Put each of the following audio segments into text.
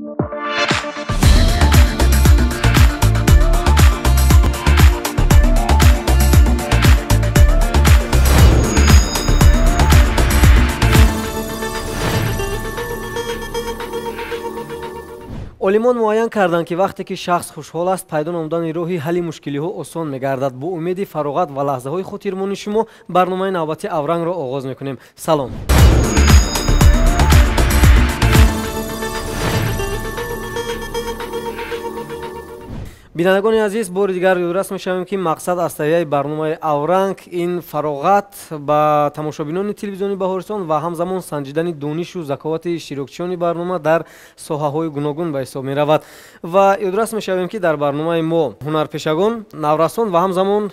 олимон муайян карданд ки вақте ки шахс хушҳол аст пайдо намудани роҳи ҳалли мушкилиҳо осон мегардад. бо умеди фароғат ва лаҳзаҳои хотирмони шумо барномаи навбати аврангро оғоз мекунем. салом. бинандагони азиз, бори дигар ёдрас мешавем ки мақсад аз таҳияи барномаи авранг ин фароғат ба тамошобинони телевизиони Баҳористон ва ҳамзамон санҷидани донишу заковати иштирокчиёни барнома дар соҳаҳои гуногун ба ҳисоб меравад. ва ёдрас мешавем ки дар барномаи мо ҳунарпешагон, наврасон ва ҳамзамон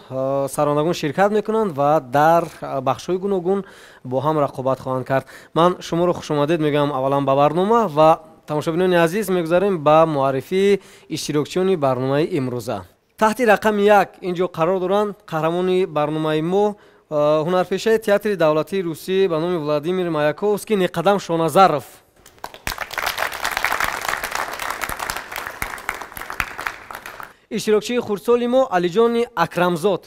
саронагон ширкат мекунанд ва дар бахшҳои гуногун бо ҳам рақобат хоҳанд кард. ман шуморо хушомадед мегӯям аввалан ба барнома ва тамошобинони азиз мегузарем ба муаррифии иштирокчиёни барномаи имрӯза. таҳти рақами 1 инҷо қарор доранд қаҳрамони барномаи мо ҳунарпешаи театри давлатии русӣ ба номи Владимир Маяковский Неқадам Шоназаров. иштирокчии хурдсоли мо Алиҷони Акрамзод.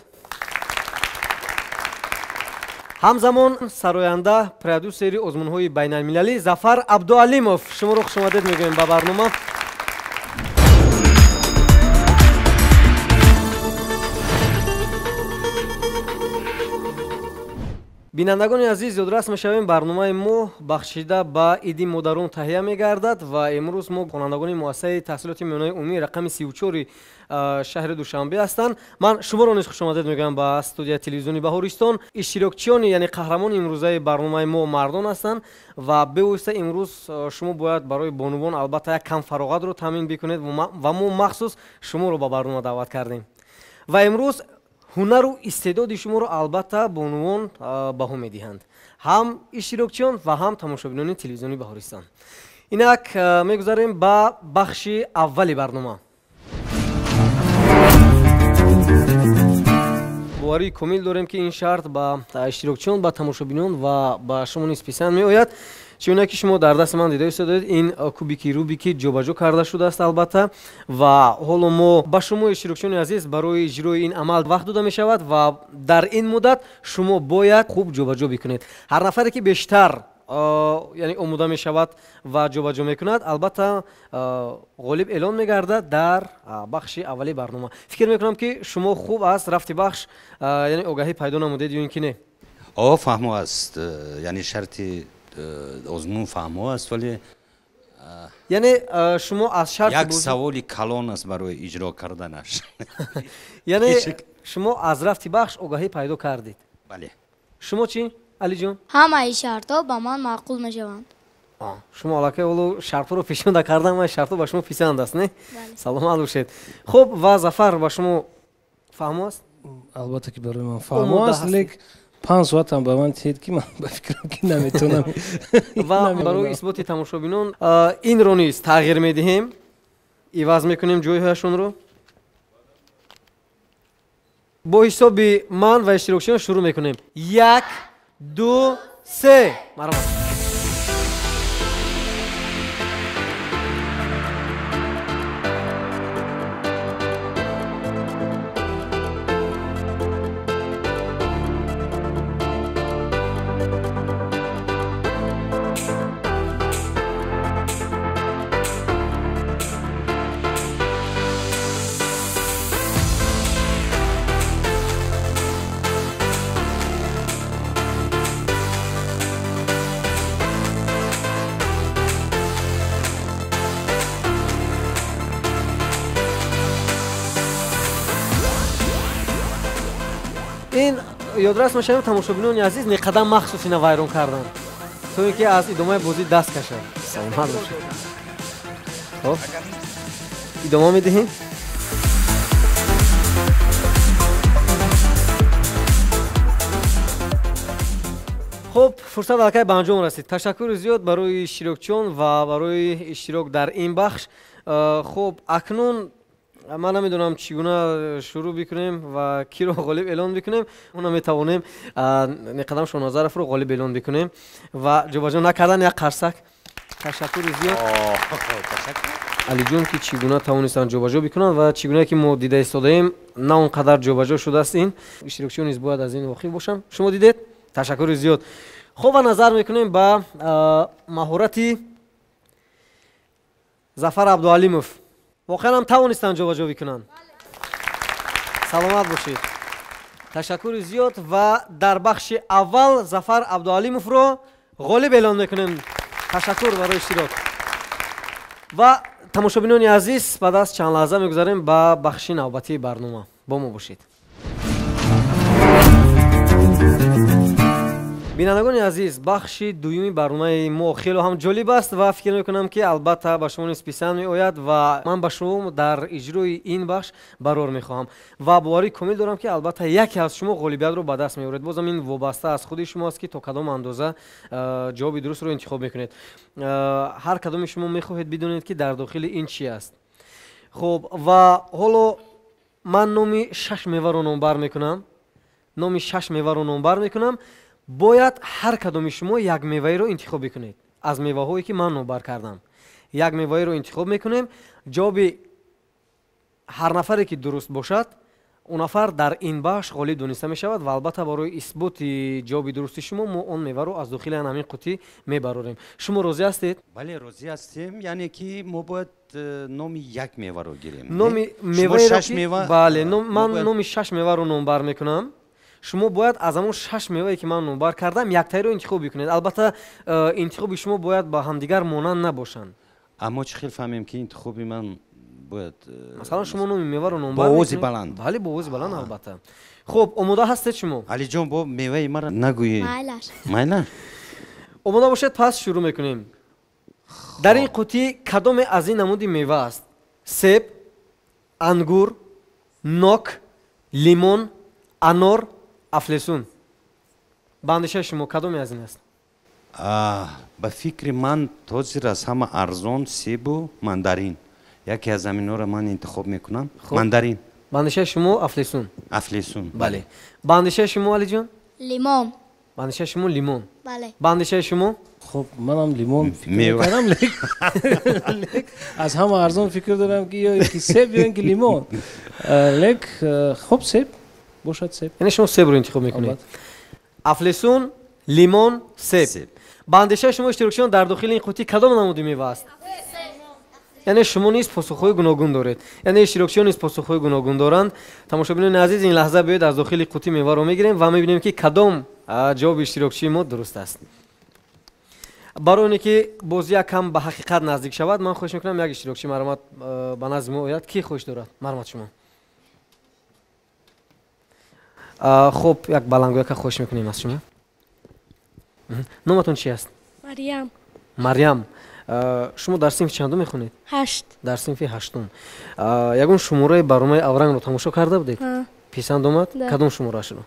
ҳамзамон сароянда продюсери озмунҳои байналмилалӣ Зафар Абдуалимов. шуморо хушомадед мегӯем ба барнома. бинандагони азиз, ёдрас мешавем барномаи мо бахшида ба иди модарон таҳия мегардад ва имрӯз мо хонандагони муассисаи таҳсилоти миёнаи умумии рақами 34 шаҳри Душанбе ҳастанд. ман шуморо низ хушомадед мегӯям ба студияи телевизиони Баҳористон. иштирокчиёни яъне қаҳрамони имрӯзаи барномаи мо мардон ҳастанд ва бевосита имрӯз шумо бояд барои бонувон албатта як кам фароғатро таъмин бикунед ва мо махсус шуморо ба барнома даъват кардем. ва имрӯз ҳунару истеъдоди шуморо албатта бонувон баҳо медиҳанд, ҳам иштирокчиён ва ҳам тамошобинони телевизиони Баҳористон. инак мегузарем ба бахши аввали барнома. боварии комил дорем ки ин шарт ба иштирокчиён, ба тамошобинон ва ба шумо низ писанд меояд. чуна ки шумо дар дасти ман дида истодаед, ин кубики рубики ҷобаҷо карда шудааст албатта ва ҳоло мо ба шумо иштирокчиёни азиз барои иҷрои ин амал вақт дода мешавад ва дар ин муддат шумо бояд хуб ҷобаҷо бикунед. ҳар нафаре ки бештар яъне омода мешавад ва ҷобаҷо мекунад албатта ғолиб эълон мегардад дар бахши аввали барнома. фикр мекунам ки шумо хуб аз рафти бахш яъне огаҳӣ пайдо намудед ё ин ки не? фаҳмо аст, яъне шарти озмун фаҳмо аст, вале яъне шумо аз шарти як саволи калон аст барои иҷро карданаш. яъне шумо аз рафти бахш огаҳӣ пайдо кардед. бале. шумо чӣ алиҷон? ҳамаи шартҳо ба ман маъқул мешаванд. шумо аллакай ҳоло шартҳоро пешонда кардан ва шартҳо ба шумо писанд аст, не? саломат бошед. хуб, ва Зафар ба шумо фаҳмо аст? албатта ки барои ман фаҳмо аст, лек 5 соатам ба ман тиҳед ки ман ба фикрам ки наметонам. ва барои исботи тамошобинон инро низ тағйир медиҳем, иваз мекунем ҷойҳояшонро. бо ҳисоби ман ва иштирокчиён шурӯъ мекунем. 1 2 3 марҳамат. ин ёдрас мешавем тамошобинони азиз неқадам махсус ина вайрон карданд, то ин ки аз идомаи бозӣ даст кашад. саломат бошед. хоб идома медиҳем. хуб, фурсат аллакай ба анҷом расид. ташаккури зиёд барои иштирокчиён ва барои иштирок дар ин бахш. хуб, акнун ман намедонам чӣ гуна шурӯъ бикунем ва киро ғолиб эълон бикунем. оно метавонем Неқадам Шоназаровро ғолиб эълон бикунем ва ҷобаҷо накардан як қарсак. ташаккури зиёд ташаккур. алиҷон ки чӣ гуна тавонистанд ҷобаҷо бикунанд ва чӣ гуна ки мо дида истодаем на он қадар ҷобаҷо шудааст. ин иштирокчиён низ бояд аз ин воқиф бошам. шумо дидед? ташаккури зиёд. хуб, ва назар мекунем ба маҳорати Зафар Абдуалимов. воқеан ҳам тавонистанд ҷобаҷо бикунанд. саломат бошед. ташаккури зиёд. ва дар бахши аввал Зафар Абдуалимовро ғолиб эълон мекунем. ташаккур барои иштирок. ва тамошобинони азиз, баъд аз чанд лаҳза мегузарем ба бахши навбатии барнома. бо мо бошед. бинандагони азиз, бахши дуюми барномаи мо хело ҳам ҷолиб аст ва фикр мекунам ки албатта ба шумо низ писанд меояд ва ман ба шумо дар иҷрои ин бахш барор мехоҳам ва боварии комил дорам ки албатта яке аз шумо ғолибиятро ба даст меоред. бозам ин вобаста аз худи шумо аст ки то кадом андоза ҷавоби дурустро интихоб мекунед. ҳар кадоми шумо мехоҳед бидонед ки дар дохили ин чӣ аст. хуб, ва ҳоло ман номи 6 меваро номбар мекунам. номи 6 меваро номбар мекунам. бояд ҳар кадоми шумо як меваеро интихоб бикунед аз меваҳое ки ман номбар кардам. як меваеро интихоб мекунем. ҷавоби ҳар нафаре ки дуруст бошад, он нафар дар ин бахш ғолиб дониста мешавад ва албатта барои исботи ҷавоби дурусти шумо мо он меваро аз дохили ҳамин қутӣ мебарорем. шумо розӣ ҳастед? бале, розӣ ҳастем. яъне ки мо бояд номи як меваро гирем. номи меваеро ки бале, ман номи 6 меваро номбар мекунам. шумо бояд аз ҳамон 6 мевае ки ман номбар кардам яктаеро интихоб бикунед. албатта интихоби шумо бояд ба ҳамдигар монанд набошанд. аммо чӣ хел фаҳмем ки интихоби ман бояд масалан шумо номи меваро номбар бо овози баланд? бале, бо овози баланд албатта. хуб, омода ҳастед шумо? алиҷон, бо меваи мара нагӯӣ. майла. омода бошед, пас шурӯъ мекунем. дар ин қутӣ кадоме аз ин намуди мева аст? себ, ангур, нок, лимон, анор, афлесун. ба андешаи шумо кадоме аз ин аст? ба фикри ман ҳозир аз ҳама арзон себу мандарин. яке аз ҳаминҳоро ман интихоб мекунам. мандарин. ба андешаи шумо афлесун. афлесун. бале. ба андешаи шумо алиҷон? лимон. ба андешаи шумо лимон. бале. ба андешаи шумо? خب منم لیمون میوه. فکر کردم لیک از همه ارزان فکر دارم که یا اینکه سیب یا اینکه لیمون لیک خب سیب باشد سیب. یعنی شما سیب رو انتخاب میکنید. افلسون، لیمون، سیب. با اندیشه شما اشتراکشون در داخل این قوطی کدام نمودی میوه است؟ یعنی شما نیز پاسخهای گوناگون دارید. یعنی اشتراکشون نیز پاسخهای گوناگون دارند. تماشاگران عزیز، این لحظه بیاید از داخل قوطی میوه رو میگیریم و میبینیم که کدام جواب اشتراکچی ما درست است. برای اینکه بازی کم به حقیقت نزدیک شود، من خواهش میکنم یک اشتراکچی مرامت به نظر ما آید. کی خوش دارد؟ مرامت شما. خب یک بلنگوی که خوش میکنیم از شما. نامتون چی است؟ مریم. مریم. شما در صنف چندم میخونید؟ 8. در صنف 8. یگون شماره برنامه اورنگ رو تماشا کرده بودید؟ پسند اومد؟ کدوم شماره شما؟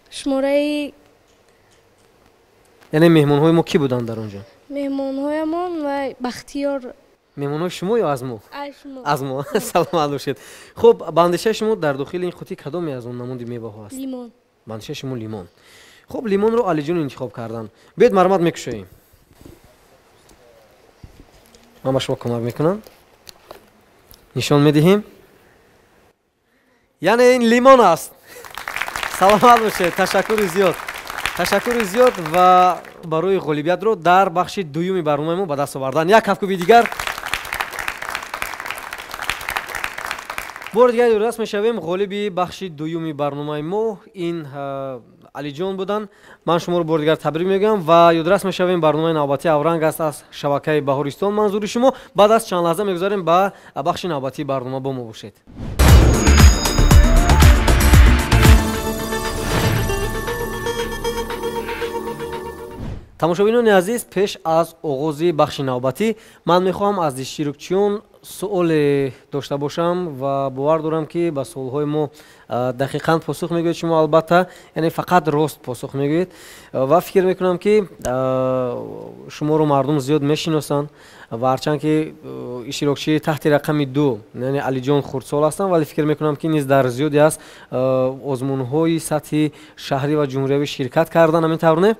شماره یعنی مهمون های ما کی بودن در اونجا؟ مهمون هایمان و بختیار. مهمون های شما یا از ما؟ شما. از ما. سلام باشید. خب باندشه شما در داخل این قوطی کدومی از اون نمودی میوه ها است؟ لیمون. باندشه شما لیمون. خب لیمون رو علی جون انتخاب کردن. بیاید مرمت میکشیم. من با شما کمک میکنم. نشان میدهیم. یعنی این لیمون است. سلامت باشید. تشکر زیاد. تشکر زیاد و برای غالبیت رو در بخش دومی برنامه ما به دست آوردن. یک کفکوبی دیگر. بار دیگر راست میشویم غالبی بخش دومی برنامه ما این علی جان بودن. من شما رو بار دیگر تبریک میگم و یادرس میشویم برنامه نوبتی اورنگ است از شبکه بهارستان. منظور شما بعد از چند لحظه میگذاریم با بخش نوبتی برنامه با ما باشید. тамошобинони азиз, пеш аз оғози бахши навбатӣ ман мехоҳам аз иштирокчиён суоле дошта бошам ва бовар дорам ки ба суолҳои мо дақиқан посух мегӯед шумо, албатта яъне фақат рост посух мегӯед ва фикр мекунам ки шуморо мардум зиёд мешиносанд ва ҳарчанд ки иштирокчии таҳти рақами 2 яъне Алиҷон Хурдсол ҳастанд, вале фикр мекунам ки низ дар зиёде аз озмунҳои сатҳи шаҳрӣ ва ҷумҳуриявӣ ширкат кардан, ҳамин тавр не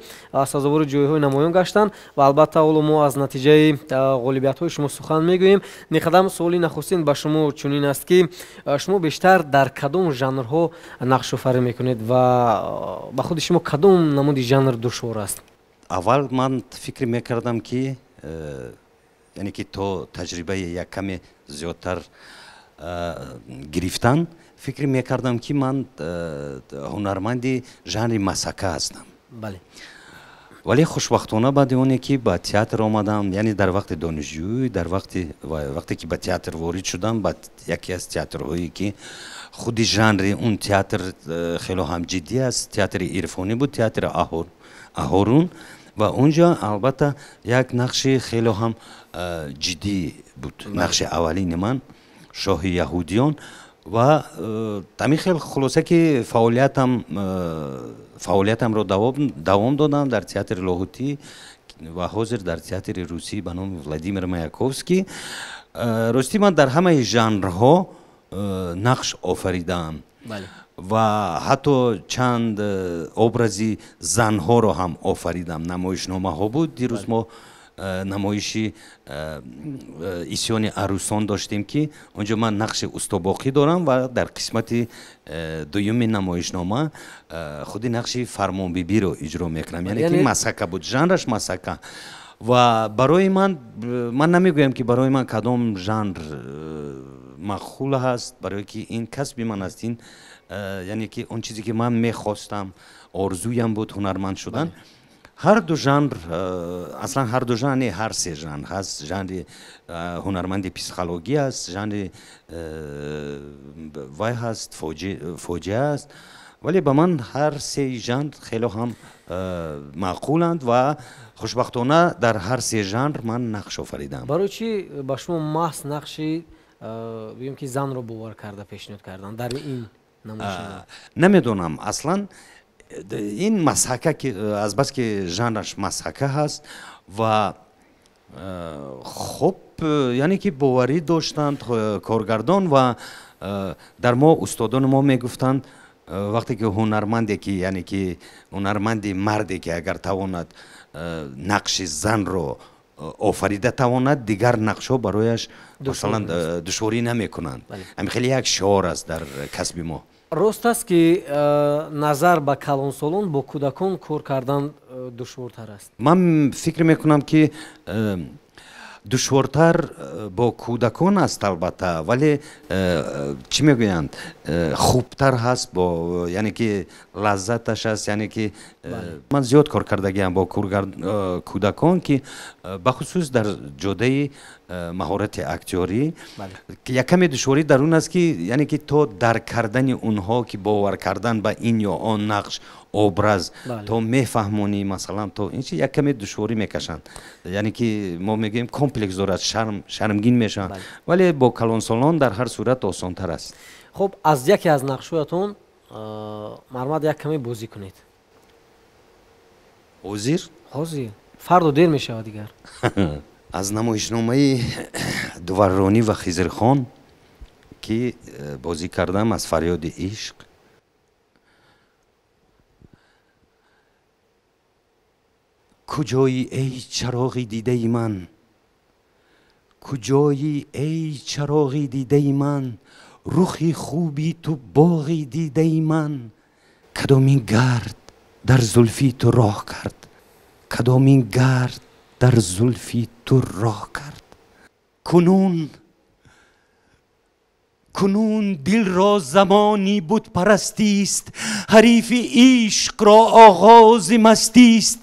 сазовори ҷойҳои намоён гаштанд ва албатта ҳоло мо аз натиҷаи ғолибиятҳои шумо сухан мегӯем. Неқадам суоли нахустин ба шумо чунин аст ки шумо бештар дар кадом жанрҳо нақшофарӣ мекунед ва ба худи шумо кадом намуди жанр душвор аст? аввал ман фикр мекардам ки яъне ки то таҷрибаи як каме зиёдтар гирифтан, фикр мекардам ки ман ҳунарманди жанри масака ҳастам. Бале. вале хушбахтона баъди оне ки ба театр омадам, яъне дар вақти донишҷӯӣ, дар вақте ки ба театр ворид шудам, ба яке аз театрҳое ки худи жанри он театр хело ҳам ҷиддӣ аст, театри ирфонӣ буд, театри Аҳорун, ва онҷа албатта як нақши хело ҳам ҷиддӣ буд, нақши аввалини ман, шоҳи яҳудиён. ва тамин хел хулоса ки фаъолиятамро давом додам дар театри Лоҳутӣ ва ҳозир дар театри русӣ ба номи Владимир Маяковский. ростӣ ман дар ҳамаи жанрҳо нақш офаридам ва ҳатто чанд образи занҳоро ҳам офаридам. намоишномаҳо буд. дирӯз мо намоиши исёни арӯсон доштем ки онҷо ман нақши устобоқӣ дорам ва дар қисмати дуюми намоишнома худи нақши фармонбибиро иҷро мекунам, яъне ки масака буд, жанраш масака. ва барои ман намегӯям ки барои ман кадом жанр мақул ҳаст, барое ки ин касби ман аст, ин яъне ки он чизе ки ман мехостам, орзуям буд ҳунарманд шудан. ҳар ду жанр, аслан ҳар ду жанр не, ҳар се жанр ҳаст. жанри ҳунарманди психологӣ аст, жанри вай ҳаст, фоҷиа аст, вале ба ман ҳар се жанр хело ҳам маъқуланд ва хушбахтона дар ҳар се жанр ман нақш офаридам. барои чӣ ба шумо маҳз нақши бигӯем ки занро бовар карда пешниҳод кардан дар ин намоиш? намедонам, аслан ин масҳака ки азбаски жанраш масҳака ҳаст ва хуб яъне ки боварӣ доштанд коргардон ва дар мо устодони мо мегуфтанд вақте ки ҳунарманде ки яъне ки ҳунарманди марде ки агар тавонад нақши занро офарида тавонад, дигар нақшҳо барояш масалан душворӣ намекунанд. ҳамин хеле як шиор аст дар касби мо. рост аст ки назар ба калонсолон бо кӯдакон кор кардан душвортар аст? ман фикр мекунам ки душвортар бо кӯдакон аст албатта, вале чӣ мегӯянд, хубтар ҳаст, бо яъне ки лаззаташ аст. яъне ки ман зиёд кор кардагиам бо кӯдакон ки бахусус дар ҷодаи маҳорати актёрӣ. яккаме душворӣ дар он аст ки яъне ки то дарк кардани онҳо ки бовар кардан ба ин ё он нақш образ, то мефаҳмонӣ, масалан то ин чи яккаме душворӣ мекашанд, яъне ки мо мегӯем комплекс дорад, шармгин мешаванд, вале бо калонсолон дар ҳар сурат осонтар аст. хуб, аз яке аз нақшҳоятон мармад як каме бозӣ кунед. ҳозир ҳозир фарду дер мешавад дигар. аз намоишномаи Дуварронӣ ва Хизрхон ки бозӣ кардам, аз Фарёди ишқ. куҷои эй чароғи дидаи ман, куҷои эй чароғи дидаи ман, рухи хуби ту боғи дидаи ман. кадомин гард дар зулфи ту роҳ кард, кадомин гард дар зулфи ту роҳ кард. کنون دل را زمانی بود پرستیست، حریف عشق را آغاز مستیست.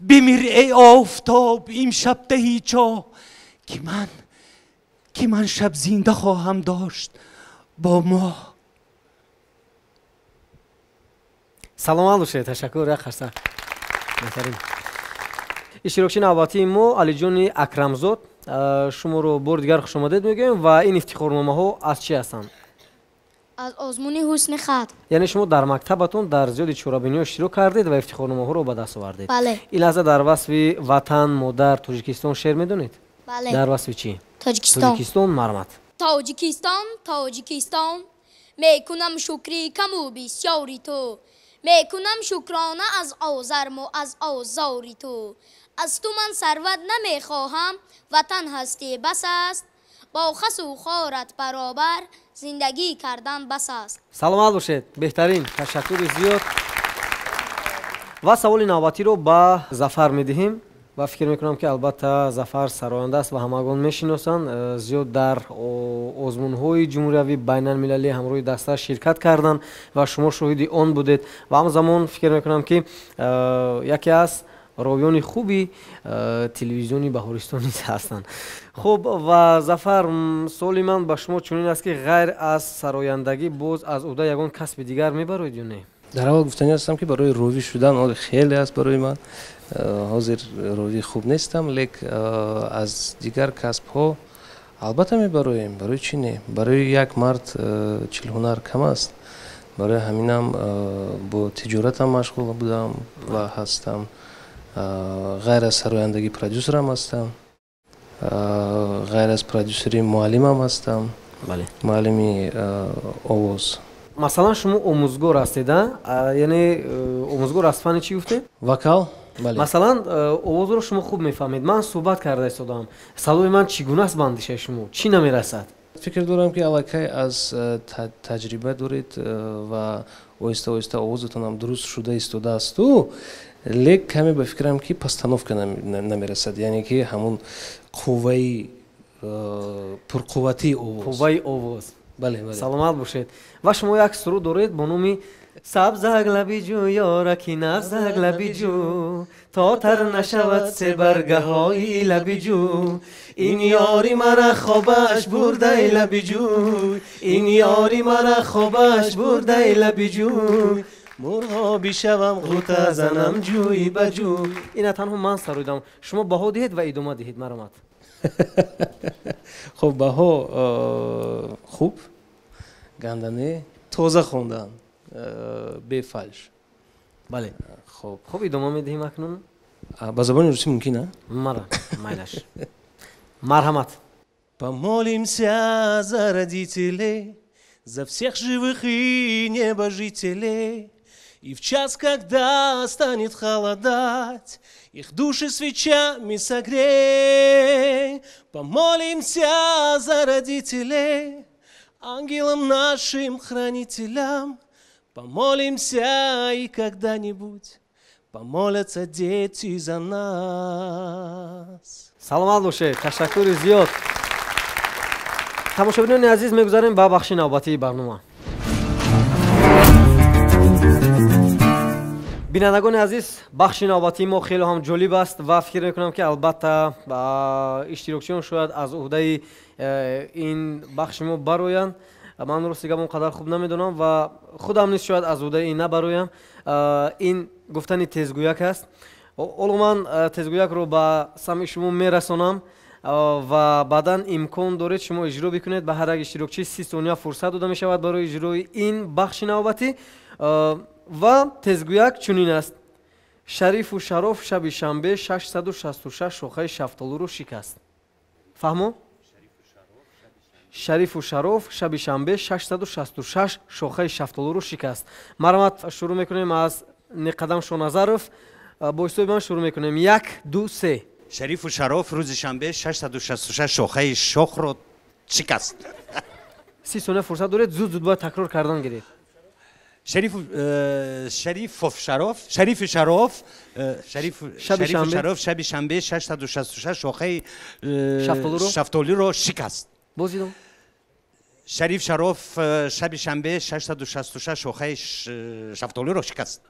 بمیر ای آفتاب امشب دهی چاه، که من شب زنده خواهم داشت با ماه. саломат бошед. ташаккур яхарса. иштирокчии навбатии мо Алиҷони Акрамзод шуморо бори дигар хушомадед мегӯем ва ин ифтихорномаҳо аз чи ҳастанд? از آزمون حسن خط. яъне шумо дар мактабатон дар зиёди чорабиниҳо иштирок кардед ва ифтихорномаҳоро ба даст овардед. بله ин лаҳза дар васфи ватан, модар, тоҷикистон шеър медонед? بله дар васфи чӣ? تاجیکستان тоҷикистон. марҳамат. تاجیکستان تاجیکستان میکنم شکری کم و بسیاری تو میکنم شکرانه از آزرم و از آزاری تو از تو من ثروت نمیخواهم وطن هستی بس است با خس و خارت برابر زندگی کردن بس است. саломат бошед. беҳтарин. ташаккури зиёд. ва саволи навбатиро ба зафар медиҳем ва фикр мекунам ки албатта зафар сароянда аст ва ҳамагон мешиносанд. зиёд дар озмунҳои ҷумҳуриявӣ байналмилалӣ ҳамроҳи даста ширкат карданд ва шумо шоҳиди он будед ва ҳамзамон фикр мекунам ки яке аз ровиёни хуби телевизиони баҳористон низ ҳастанд. хуб ва зафар, суоли ман ба шумо чунин аст ки ғайр аз сарояндагӣ боз аз ӯҳда ягон касби дигар мебароед ё не? дар аввал гуфтани ҳастам ки барои ровӣ шудан хеле аст барои ман. ҳозир ровӣ хуб нестам, лек аз дигар касбҳо албатта мебароем. барои чӣ не? барои як мард чилҳунар кам аст. барои ҳаминам бо тиҷоратам машғул будам ва ҳастам. غیر از سراندگی پرودوسرم هستم. غیر از پرودوسری معلمم هستم. بله. معلمی آواز. مثلا شما آموزگار هستید؟ یعنی آموزگار از فن چی گفته؟ وکال. بله. مثلا آواز رو شما خوب میفهمید. من صحبت کرده استادم. صدای من چگونه است بندش شما؟ چی نمیرسد؟ فکر دارم که علاقه از تجربه دارید و آهسته آهسته آوازتون هم درست شده استوده است و лек каме ба фикрам ки постановка намерасад, яъне ки ҳамун қувваи пурқувватии овоз. қувваи овоз. бале, бале. саломат бошед. ва шумо як суруд доред бо номи сабзак лаби ҷӯ ёраки навзак лаби ҷӯ то тар нашавад себаргаҳои лаби ҷӯ ин ёри мара хобаш бурдай лаби ҷӯй ин ёри мара хобаш бурдай лаби ҷӯй مرغابی شوم غوطه زنم جوی به جوی. اینا تنها من سرودم. شما بها دهید و ادامه دهید. مرحمت. خب بها خوب گندنه تازه خوندن به فلش. بله. خب ادامه میدهیم اکنون. با زبان روسی ممکنه؟ مایلش. مرحمت. Помолимся за родителей, за всех живых и небожителей. И в час, когда станет холодать, их души свечами согрей. Помолимся за родителей, ангелам нашим хранителям. Помолимся и когда-нибудь помолятся дети за нас. саломат бошед. ташаккури зиёд. тамошобинони азиз, мегузарем ба бахши навбатии барнома. бинандагони азиз, бахши навбатии мо хеле ҳам ҷолиб аст ва фикр мекунам ки албатта иштирокчиён шояд аз уҳдаи ин бахши мо бароянд. ман ростигам он қадар хуб намедонам ва худам низ шояд аз уҳдаи ин набароям. ин гуфтани тезгӯяк аст. оло ман тезгӯякро ба самъи шумо мерасонам ва баъдан имкон доред шумо иҷро бикунед. ба ҳар як иштирокчӣ 30 сония фурсат дода мешавад барои иҷрои ин бахши навбатӣ. ва тезгӯяк чунин аст: шарифу шароф шаби шанбе 666 шохаи шафтолуро шикаст. фаҳмо? шарифу шароф шаби шанбе 666 шохаи шафтолуро шикаст. марҳамат, шурӯъ мекунем аз неқадам шоназаров. бо ҳисоби ман шурӯъ мекунем. 1 2 3. шарифу шароф рӯзи шанбе 666 шохаи шохро шикаст. 30 сония фурсат доред. зуд зуд бояд такрор кардан гиред. شریف شراف شب شنبه 666 شاخه شفتالی رو شکست. بازیدم. شریف شراف شب شنبه 666 شاخه شفتالی رو شکست.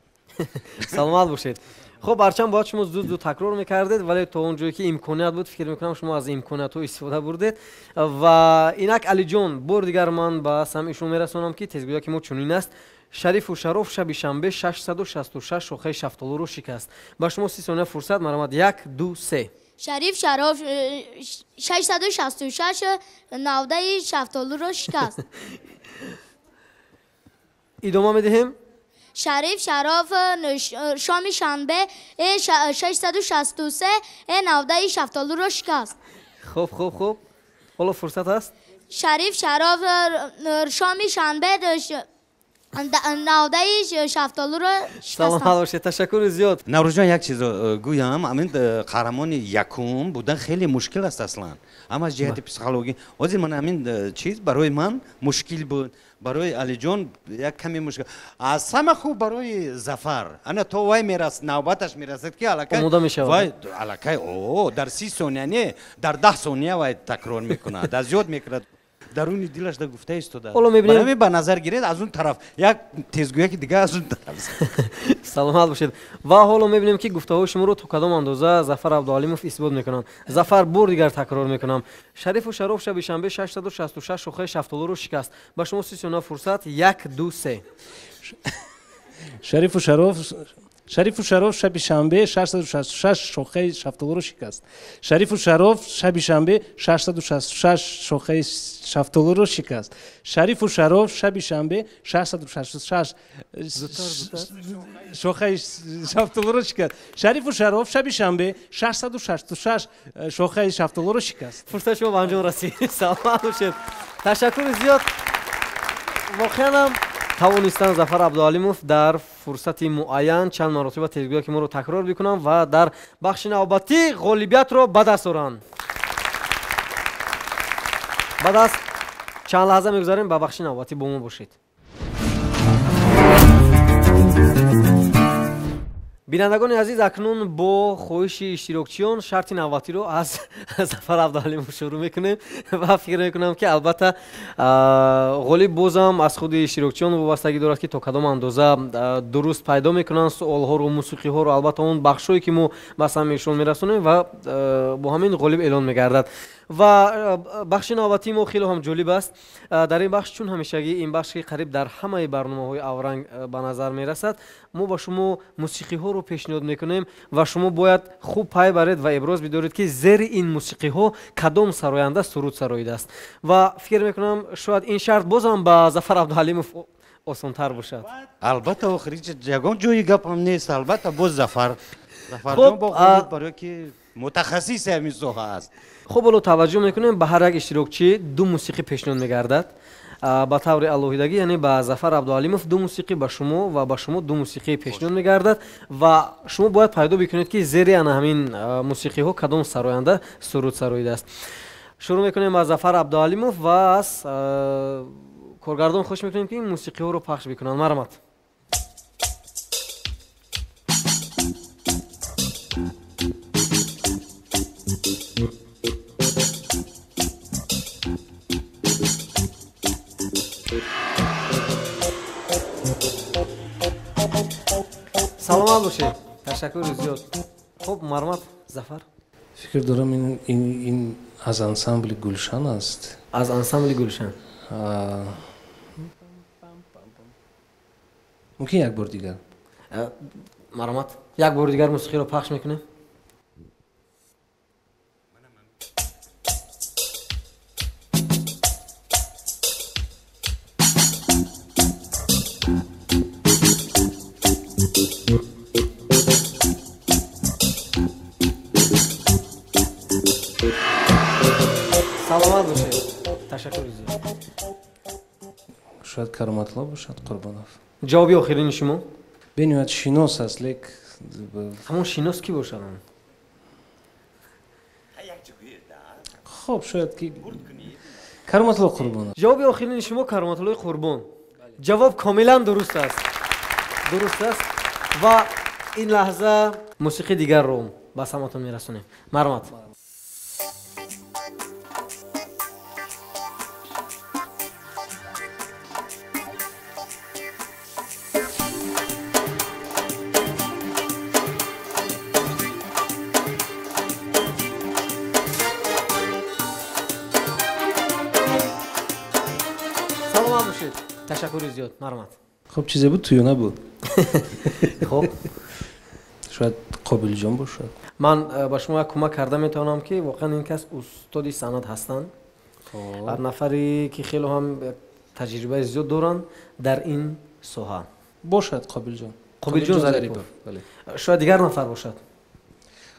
سلامت باشید. خب هرچند باید شما زود تکرار میکردید ولی تا اونجایی که امکانیت بود فکر میکنم شما از امکانیت ها استفاده بردید. و اینک علی جان بار دیگر من با سمع شما میرسونم که تزگویا که ما چنین است: شریف و شراف شب شنبه 666 شاخه شفتالو رو شکست. با شما 30 ثانیه فرصت. مرحمت. 1 2 3. شریف شراف 666 نوده شفتالو رو شکست. ادامه میدهیم. شریف شراف شام شنبه 663 نوده شفتالو رو شکست. خوب حالا فرصت است. شریف شراف شام شنبه نوده شفتالو رو سلام شکست. باشید. تشکر زیاد. наврӯзҷон як чизро гӯям амин қаҳрамони якум будан хеле мушкил аст аслан ама аз ҷиҳати психологӣ ҳозир ман амин чиз барои ман мушкил буд барои алиҷон як каме мушкил аз ҳама хуб барои зафар ана то вай мерас навбаташ мерасад ки омода мешавад. вай аллакай дар 30 сония не дар 10 сония вай такрор мекунад дар зиёд мекунад даруни дилаш да гуфта истода. Ҳоло мебинем барои ба назар гиред аз он тараф як тезгӯяки дигар аз он тараф. саломат бошед. ва ҳоло мебинем ки гуфтаҳои шуморо то кадом андоза Зафар Абдуалимов исбот мекунанд. Зафар бор дигар такрор мекунам. Шарифу Шароф шаби шанбе 666 шохаи шафтолуро шикаст. ба шумо 39 фурсат 1 2 3. شریف شراف شب شنبه 666 شاخه شفتالو رو شکست. شریف شراف شب شنبه 666 شاخه شفتالو رو شکست. شریف شراف شب شنبه 666 شاخه شفتالو رو شکست. شریف شراف شب شنبه 666 شاخه شفتالو رو شکست. فرصت شما به انجام رسید. سلامت باشید. تشکر زیاد. واقعا توانستن Зафар Абдуалимов дар фурсати муайян чанд маротиба тезгӯяки моро такрор бикунанд ва дар бахши навбатӣ ғолибиятро ба даст оранд. баъд аз чанд лаҳза мегузарем ба бахши навбатӣ бо мо бошед. бинандагони азиз, акнун бо хоҳиши иштирокчиён шарти навбатиро аз Зафар Абдуалимов шурӯъ мекунем ва фикр мекунам ки албатта ғолиб бозам аз худи иштирокчиён вобастагӣ дорад ки то кадом андоза дуруст пайдо мекунанд суолҳоро, мусиқиҳоро, албатта он бахшҳое ки мо ба самъишон мерасонем ва бо ҳамин ғолиб эълон мегардад. ва бахши навбатии мо хеле ҳам ҷолиб аст. дар ин бахш чун ҳамешагӣ ин бахш ки қариб дар ҳамаи барномаҳои Авранг ба назар мерасад, мо ба шумо мусиқиҳоро пешниҳод мекунем ва шумо бояд хуб пай баред ва иброз бидоред ки зери ин мусиқиҳо кадом сароянда суруд сароидааст. ва фикр мекунам шояд ин шарт бозам ба Зафар Абдуалимов осонтар бошад. албатта охири ягон ҷои гапам нест. албатта боз зафарҷон бо ғолиб барои ки мутахассиси ҳамин соҳа аст. хуб, ҳоло таваҷҷӯҳ мекунем ба ҳар як иштирокчӣ ду мусиқӣ пешниҳод мегардад. ба таври алоҳидагӣ, яъне ба Зафар Абдуалимов ду мусиқӣ, ба шумо ва ба шумо ду мусиқӣ пешниҳод мегардад ва шумо бояд пайдо бикунед ки зери ана ҳамин мусиқиҳо кадом сароянда суруд сароидааст. шурӯъ мекунем аз Зафар Абдуалимов ва аз коргардон хоҳиш мекунем ки ин мусиқиҳоро пахш бикунанд. марҳамат. саломат бошед. ташаккури зиёд. хуб, марҳамат Зафар. фикр дорам ин аз ансамбли Гулшан аст. аз ансамбли Гулшан. мумкин як бор дигар. марҳамат. як бор дигар мусиқиро пахш мекунем. саломат бошед. ташаккури зиёд. шояд Кароматулло бошад Қурбонов. ҷавоби охирини шумо? бениҳоят шинос аст, лек ҳамон шинос кӣ бошад? хоб шояд ки Кароматулло Қурбонов. ҷавоби охирини шумо Кароматуллои Қурбон. ҷавоб комилан дуруст аст. дуруст аст ва ин лаҳза мусиқи дигарро ба самъатон мерасонем. марҳамат. саломат бошед. ташаккури зиёд. марҳамат. хоб чизе буд ту ё набуд? хоб, шояд Қобилҷон бошад. من با شما کمک کرده میتونم که واقعا این کس استادی سند هستند. نفری که خیلی هم تجربه زیاد دارن در این ساحه. باشد قابل جان. قابل جان ظریفوف. بله. شاید دیگر نفر باشد.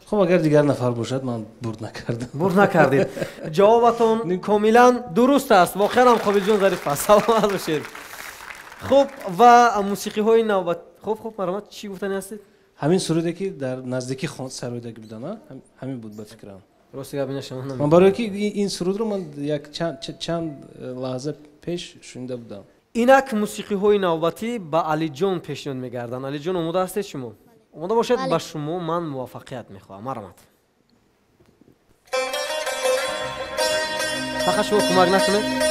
خب اگر دیگر نفر باشد من برد نکردم. برد نکردید. جوابتون کاملا درست است. واقعا هم قابل جان ظریف است. سلامت باشید. خب و موسیقی های نوبت. خب مرحمت چی گفتنی هستید؟ همین سروده که در نزدیکی سرودگی بودن همین بود به فکرم. راستی گپ شما نمی‌دونم. من برای که این سرود رو من یک چند لحظه پیش شنیده بودم. اینک موسیقی های نوبتی با علی جان پیشنهاد می‌گردن. علی جان آماده هستید شما؟ آماده باشید با شما من موافقت می‌خواهم. مرحمت. فقط شما کمک نکنید.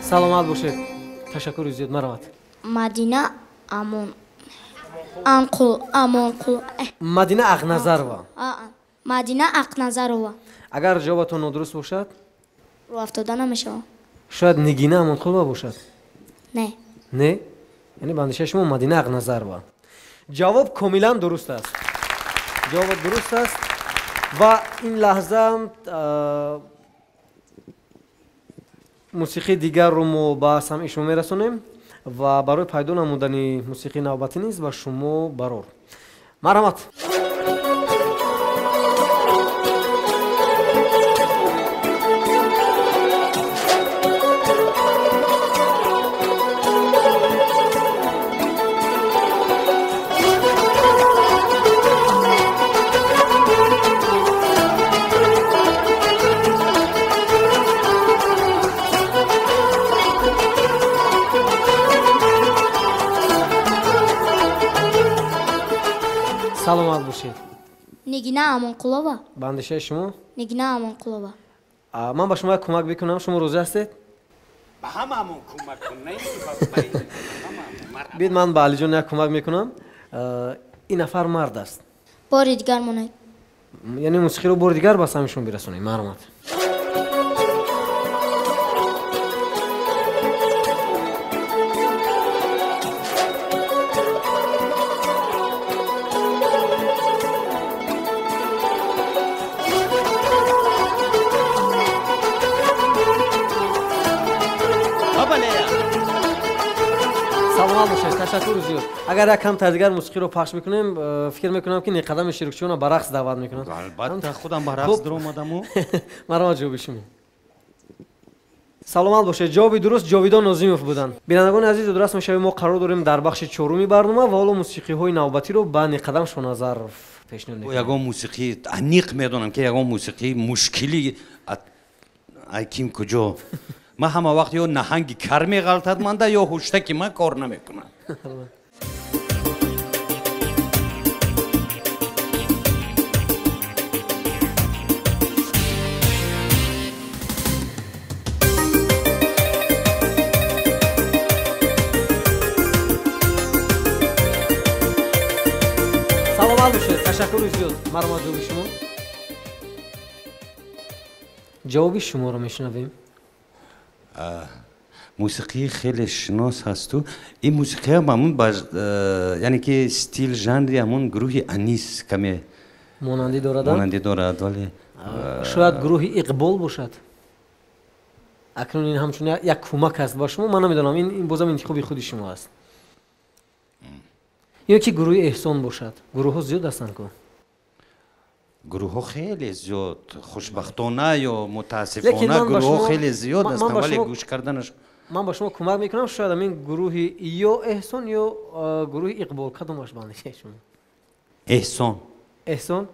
سلامت باشید. تشکر زیاد. مرحمت. مدینه امانقل مدینه اقنظرова. مدینه اقنظرова. اگر جوابتون نادرست باشد رو افتاده نمیشه. شاید نگینه امانقلova باشد. نه یعنی بندشه شما مدینه اقنظرова. جواب کاملا درست است. جواب درست است و این لحظه موسیقی دیگر رو ما با سمع شما میرسونیم و برای پیدا نمودن موسیقی نوبتی نیز با شما برار. مرحمت. سلامت باشید. نگینه امانقلova. بندشه شما؟ نگینه امانقلova. من با شما کمک بکنم. شما روزه هستید؟ به هممون کمک کن. بید من با علی جان کمک میکنم. این نفر مرد است. بار دیگر مونه. یعنی موسیقی رو بار دیگر با سمشون برسونیم. مرحمت. سلام باشید. تشکر زیاد. اگر یک کم تا دیگر موسیقی رو پخش میکنیم فکر میکنم که قدم شریکچیان رو به رقص دعوت میکنن. البته خودم به رقص در اومدم. مرا جواب شما. سلامت باشید. جواب درست جاویدان نازیموف بودن. بینندگان عزیز درست میشویم ما قرار داریم در بخش چهارمی برنامه و حالا موسیقی های نوبتی رو به قدم شونازر پیشنهاد میکنم. یگان موسیقی انیق میدونم که یگان موسیقی مشکلی ایکیم کجا من همه وقت یا نهنگی کر میغلطد منده یا هوشتکی من کار نمیکنم. سلامت باشید. تشکر زیاد. مرحمت. جواب شما. جواب شما رو میشنویم. موسیقی خیلی شناس هست تو این موسیقی هم همون یعنی که استیل ژانری همون گروه انیس کمی مانندی دارد ولی شاید گروه اقبال باشد. اکنون این همچون یک کمک است با شما. من نمیدونم این بازم انتخاب خودی شما است یا که گروه احسان باشد. گروه ها زیاد هستند که گروه ها خیلی زیاد خوشبختانه یا متاسفانه گروه ها خیلی زیاد هستند ولی گوش کردنش من با شما کمک میکنم. شاید این گروه یا احسان یا گروه اقبال کدومش بندشه شما؟ احسان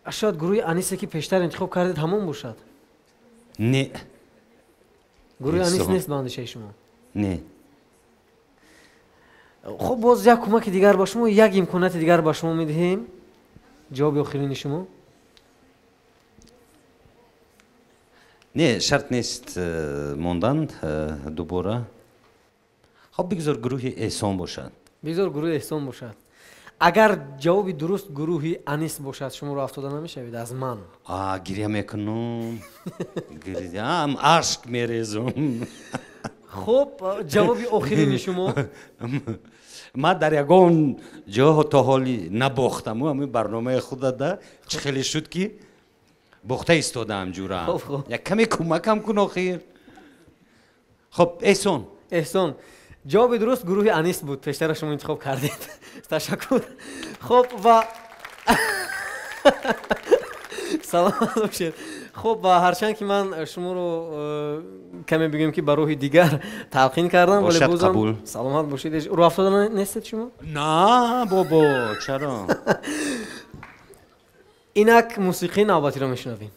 شاید گروه انیسی که پیشتر انتخاب کردید همون باشد. نه گروه انیس نیست بندشه شما. نه. خب باز یک کمک دیگر با شما یک امکانات دیگر با شما میدهیم. جواب آخرین شما. نه شرط نیست موندن دوباره. خب بگذار گروه احسان باشد. بگذار گروه احسان باشد. اگر جواب درست گروهی انیس باشد شما رو افتاده نمیشوید از من. گریه میکنم. گریه عشق میریزم. خب جواب آخرین شما. من در یگان جا تا حالی نباختم و همین برنامه خود ده چه خیلی شد که باخته ایستادم جورا. یک کمی کمکم کن آخر. خب احسان. احسان جواب درست گروه انیس بود. پیشتر شما انتخاب کردید. تشکر. خب و سلامت باشید. خب و هرچند که من شما رو کمی بگم که برای دیگر تلقین کردم ولی بازم سلامت باشید. رو افتاده نیستید شما؟ نه بابا چرا؟ اینک موسیقی نوبتی رو میشنویم.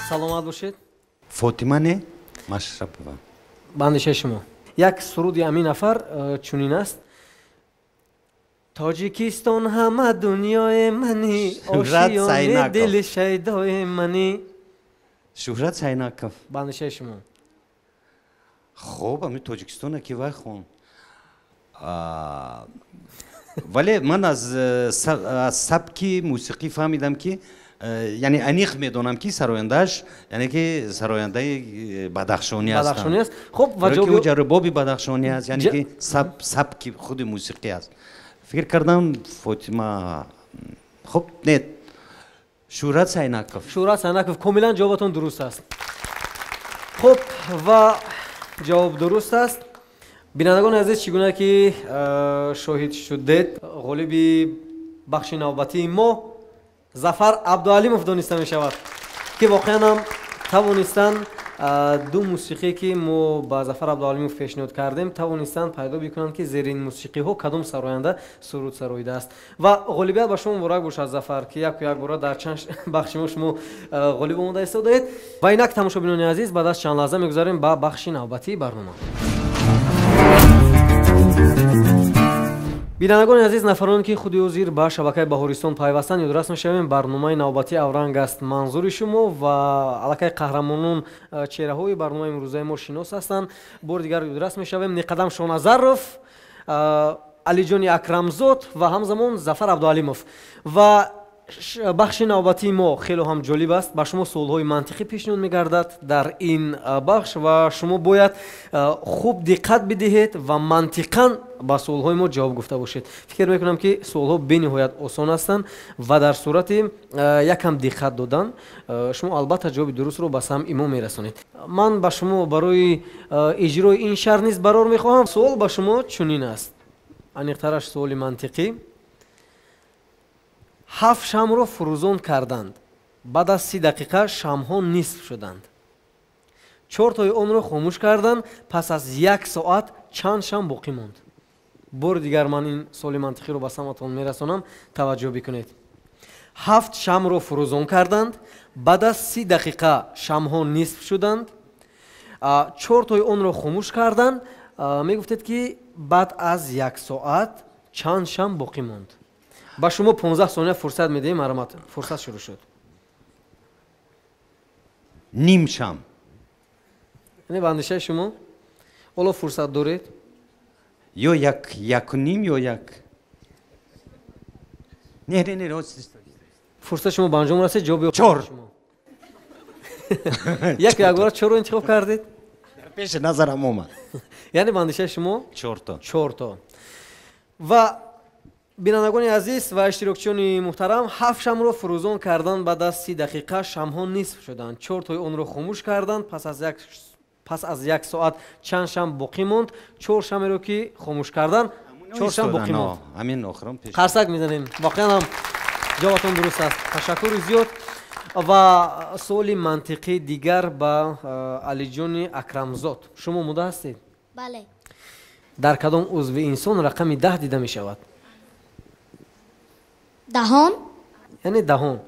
سلامت باشید. فاطمه نه؟ مشرب ببم. بندشه شما. یک سرود همین نفر چونین است. تاجیکستان همه دنیای منی، آشیانه دل شیدای منی. شهرت سیناکف. بندشه شما. خب همین تاجیکستان کی وای خون. ولی من از سبکی موسیقی فهمیدم که یعنی انیق میدونم که سرایندهش یعنی که سراینده بدخشانی است. بدخشانی است. خب و جواب ربابی بدخشانی است یعنی که سبک خود موسیقی است. فکر کردم فاطمه خب نه شهرت سیناکف. شهرت سیناکف کاملا جوابتون درست است. خب و جواب درست است. بینندگان عزیز چگونه که شاهد شدید غالبی بخش نوبتی ما ظفر عبدالعلیموف دانسته می شود که واقعا هم توانستن دو موسیقی که ما با ظفر عبدالعلیموف پیشنهاد کردیم توانستن پیدا بکنند که زیر این موسیقی ها کدام سراینده سرود سراییده است و غالبیت به شما مبارک باشد ظفر که یک بار در چند بخش ما شما غالب آمده ایستادید و اینک تماشابینان عزیز بعد از چند لحظه میگذاریم به بخش نوبتی برنامه. بینندگان عزیز نفرانی که خودی حاضر به شبکه بهارستان پیوستند یادرس میشویم برنامه نوبتی اورنگ است منظور شما و علاقه قهرمانان چهره های برنامه امروزه ما شناس هستند. بار دیگر یادرس میشویم نقدم شونظرف، علی جان اکرمزاد و همزمان ظفر عبدالعلیموف و بخش نوبتی ما خیلی هم جالب است. با شما سوالهای منطقی پیشنهاد میگردد در این بخش و شما باید خوب دقت بدهید و منطقاً با سوالهای ما جواب گفته باشید. فکر میکنم که سوالها بینهایت آسان هستند و در صورت یکم دقت دادن شما البته جواب درست رو به سمع ما میرسونید. من با شما برای اجرای این شرط نیز قرار میخواهم. سوال با شما چنین است. انیقترش سوال منطقی. 7 شم را فروزان کردند. بعد از 30 دقیقه شمها نصف شدند. 4 تای آن را خاموش کردند. پس از 1 ساعت چند شم باقی ماند؟ بار دیگر من این سوال منطقی رو به سمعتان میرسانم توجه بکنید. 7 شم را فروزان کردند. بعد از 30 دقیقه شمها نصف شدند. 4 تای آن را خاموش کردند. میگفتید که بعد از 1 ساعت چند شم باقی ماند. با شما 15 ثانیه فرصت میدیم. مرحمت فرصت شروع شد. نیم شم. یعنی بندشه شما حالا فرصت دارید یا یک نیم یا یک نه فرصت شما به انجام رسید. جواب 4 یک بار 4 رو انتخاب کردید در پیش نظرم اومد. یعنی بندشه شما 4 تا و بینندگان عزیز و اشتراکچیان محترم 7 شم را فروزان کردند. بعد از 30 دقیقه شمها نصف شدند. 4 تای آن را خاموش کردند. پس از 1 ساعت چند شم باقی ماند؟ 4 شم را که خاموش کردند 4 شم باقی ماند. همین آخرام پیش قرصک میزنیم. واقعا هم جوابتون درست است. تشکر زیاد. و سوال منطقی دیگر با علی جان اکرمزاد. شما مده هستید؟ بله. در کدام عضو انسان رقم 10 دیده می شود؟ دهان. یعنی دهان.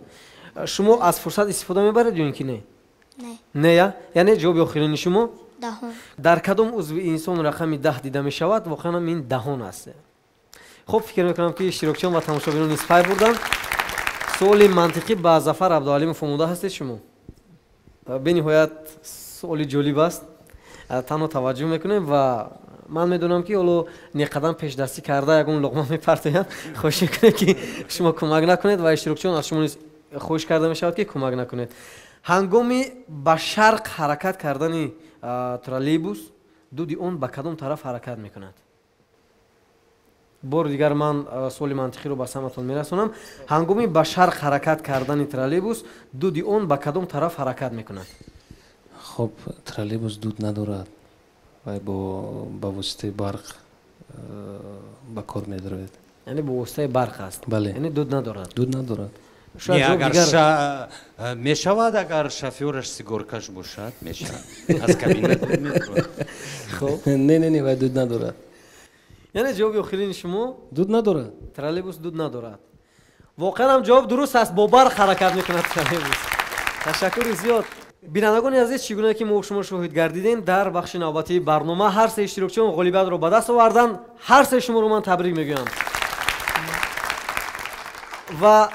шумо аз фурсат истифода мебаред ё ин ки не? Не. Не я? яъне ҷавоби охирини шумо Дахон. дар кадом узви инсон рақами 10 дида мешавад? воқеан ин даҳон аст. хуб, фикр мекунам ки иштирокчиён ва тамошобинон исфай бурданд. суоли мантиқӣ ба Зафар Абдуалимов омода ҳастед шумо? бениҳоят суоли ҷолиб аст. танҳо таваҷҷӯҳ мекунем ва ман медонам ки ҳоло неқадам пешдастӣ карда ягон луқма мепартоянд. хоҳиш мекунем ки шумо кӯмак накунед ва иштирокчиён аз шумо низ хоҳиш карда мешавад ки кӯмак накунед. ҳангоми ба шарқ ҳаракат кардани троллейбус дуди он ба кадом тараф ҳаракат мекунад? бори дигар ман суоли мантиқиро ба саматон мерасонам. ҳангоми ба шарқ ҳаракат кардани троллейбус дуди он ба кадом тараф ҳаракат мекунад? хуб, троллейбус дуд надорад ва ба воситаи барқ ба кор медарояд. яъне бо воситаи барқ аст. Бале. яъне дуд надорад. дуд надорад. шояд ҷавоб дигар мешавад агар шофёраш сигаркаш бошад? мешавад. аз кабина дуд мебарад. хуб, не вай дуд надорад. яъне ҷавоби охирини шумо дуд надорад. троллейбус дуд надорад. воқеан ҳам ҷавоб дуруст аст. бо барқ ҳаракат мекунад троллейбус. ташаккури зиёд. бинандагони азиз, чӣ гуна ки мо шумо шоҳид гардидем, дар бахши навбатии барнома ҳар се иштирокчиён ғолибиятро ба даст оварданд. ҳар се шуморо ман табрик мегӯям. ва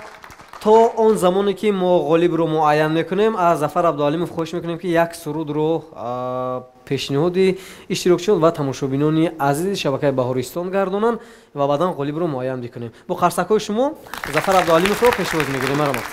то он замоне ки мо ғолибро муайян мекунем, аз Зафар Абдуалимов хоҳиш мекунем ки як сурудро пешниҳоди иштирокчиён ва тамошобинони азизи шабакаи Баҳористон гардонанд ва баъдан ғолибро муайян бикунем. бо қарсакҳои шумо Зафар Абдуалимовро пешниҳод мегирем. маромад.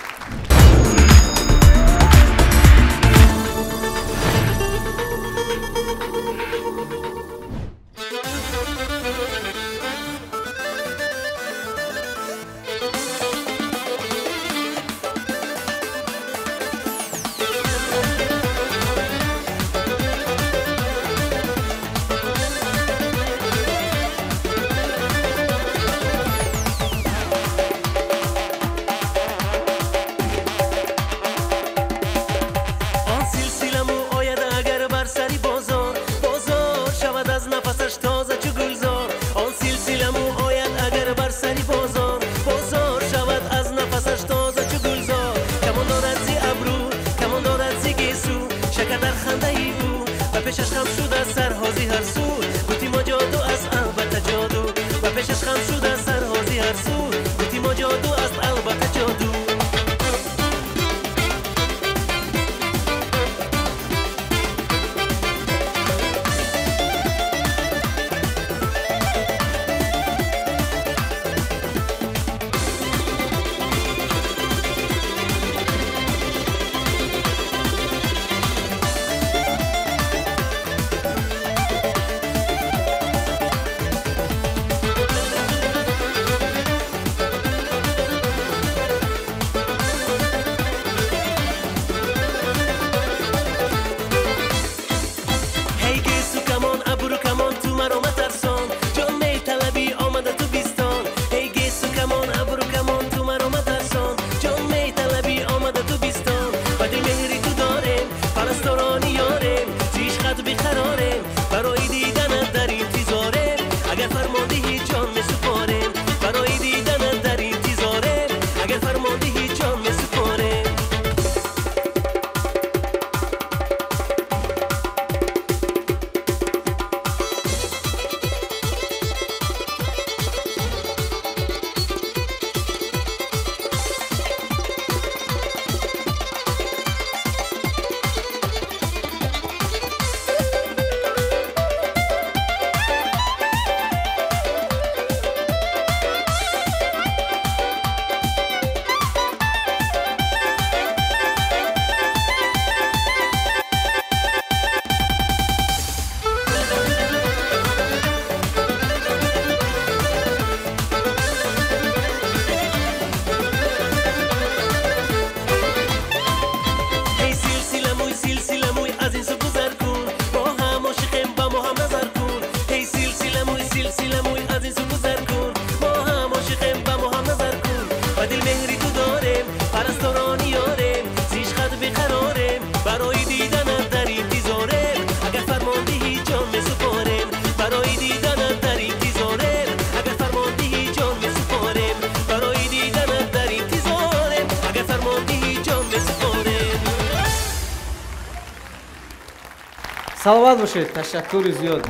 саломат бошед. Ташаккури зиёд.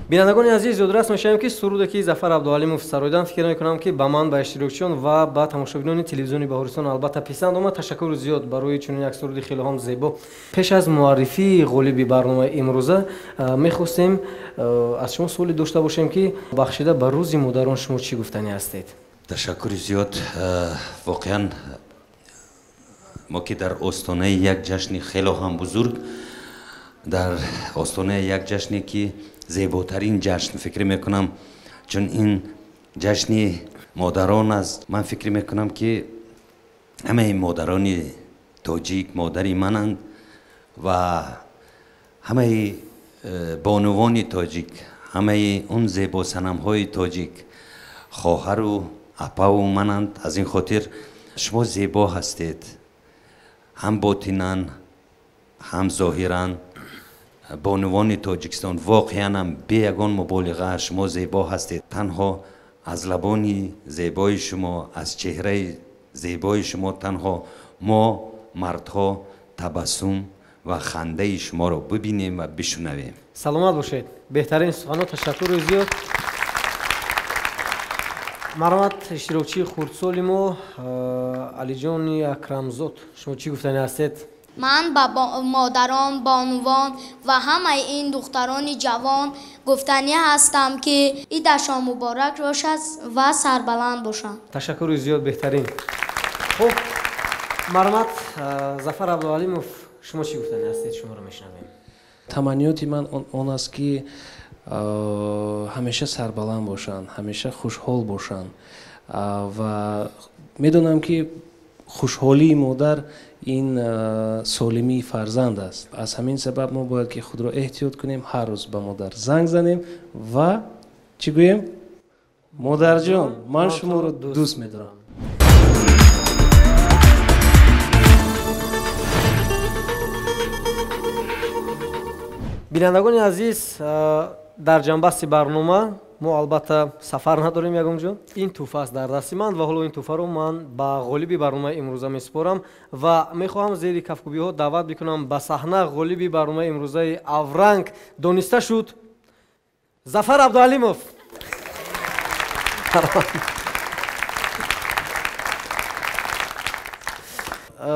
бинандагони азиз, зиёдрас мешавем ки суруде ки Зафар Абдуалимов сароидан, фикр мекунам ки ба ман, ба иштирокчиён ва ба тамошобинони телевизиони Баҳористон албатта писанд омад. Ташаккури зиёд барои чунин як суруди хеле ҳам зебо. пеш аз муаррифии ғолиби барномаи имрӯза мехостем аз шумо суоле дошта бошем ки бахшида ба рӯзи модарон шумо чӣ гуфтанӣ ҳастед? ташаккури зиёд. воқеан мо ки дар остонаи як ҷашни хеле ҳам бузург, дар остонаи як ҷашне ки зеботарин ҷашн фикр мекунам, чун ин ҷашни модарон аст. ман фикр мекунам ки ҳамаи модарони тоҷик модари мананд ва ҳамаи бонувони тоҷик, ҳамаи он зебосанамҳои тоҷик хоҳару апаву мананд. аз ин хотир шумо зебо ҳастед, ҳам ботинан ҳам зоҳиран. бонувони тоҷикистон воқеан ҳам бе ягон муболиға шумо зебо ҳастед. танҳо аз лабони зебои шумо, аз чеҳраи зебои шумо танҳо мо мардҳо табассум ва хандаи шуморо бибинем ва бишунавем. саломат бошед. беҳтарин суханот. ташаккури зиёд. марҳамат, иштирокчии хурдсоли мо алиҷони акрамзод, шумо чӣ гуфтанӣ ҳастед? ман ба модарон, бонувон ва ҳамаи ин духтарони ҷавон гуфтанӣ ҳастам ки идашон муборак бошад ва сарбаланд бошанд. ташаккури зиёд. беҳтарин. хуб, марҳамат, Зафар Абдуалимов, шумо чӣ гуфтанӣ ҳастед? шуморо мешунавем. таманниёти ман он аст ки ҳамеша сарбаланд бошанд, ҳамеша хушҳол бошанд ва медонам ки хушҳолии модар ин солимии фарзанд аст. аз ҳамин сабаб мо бояд ки худро эҳтиёт кунем, ҳар рӯз ба модар занг занем ва чӣ гӯем? модарҷон, ман шуморо дӯст медорам. бинандагони азиз, дар ҷанбасти барнома мо албатта сафар надорем ягомҷо. ин тӯҳфа аст дар дасти ман ва ҳоло ин тӯҳфаро ман ба ғолиби барномаи имрӯза месупорам ва мехоҳам зери кафкубиҳо даъват бикунам ба саҳна ғолиби барномаи имрӯзаи авранг дониста шуд Зафар Абдуалимов.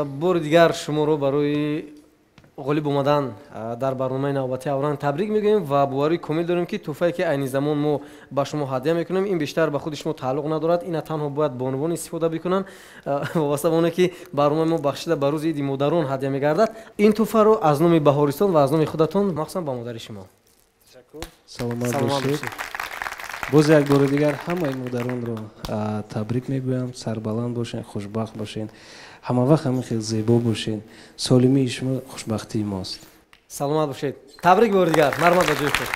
бори дигар шуморо барои ғолиб омадан дар барномаи навбати авранг табрик мегӯем ва боварии комил дорем ки тӯҳфае ки айни замон мо ба шумо ҳадия мекунем, ин бештар ба худи шумо тааллуқ надорад. ина танҳо бояд бонувон истифода бикунанд вобаста ба оне ки барномаи мо бахшида ба рӯзи иди модарон ҳадия мегардад. ин тӯҳфаро аз номи Баҳористон ва аз номи худатон махсусан ба модари шумо. саломат бошед. боз як бори дигар ҳамаи модаронро табрик мегӯям. сарбаланд бошен, хушбахт бошен, ҳама вақт ҳамин хел зебо бошен. солимии шумо хушбахтии мост. саломат бошед. табрик бори дигар. марҳамат ба ҷои худ.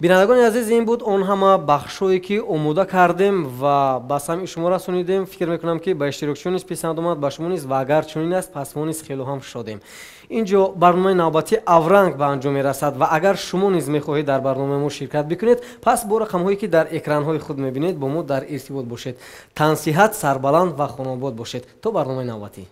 бинандагони азиз, ин буд он ҳама бахшое ки омода кардем ва ба самъи шумо расонидем. фикр мекунам ки ба иштирокчиён низ писанд омад, ба шумо низ ва агар чунин аст пас мо низ хело ҳам шодем. инҷо барномаи навбати авранг ба анҷом мерасад ва агар шумо низ мехоҳед дар барномаи мо ширкат бикунед, пас бо рақамҳое ки дар экранҳои худ мебинед бо мо дар иртибот бошед. тансиҳат, сарбаланд ва хонобод бошед. то барномаи навбатӣ.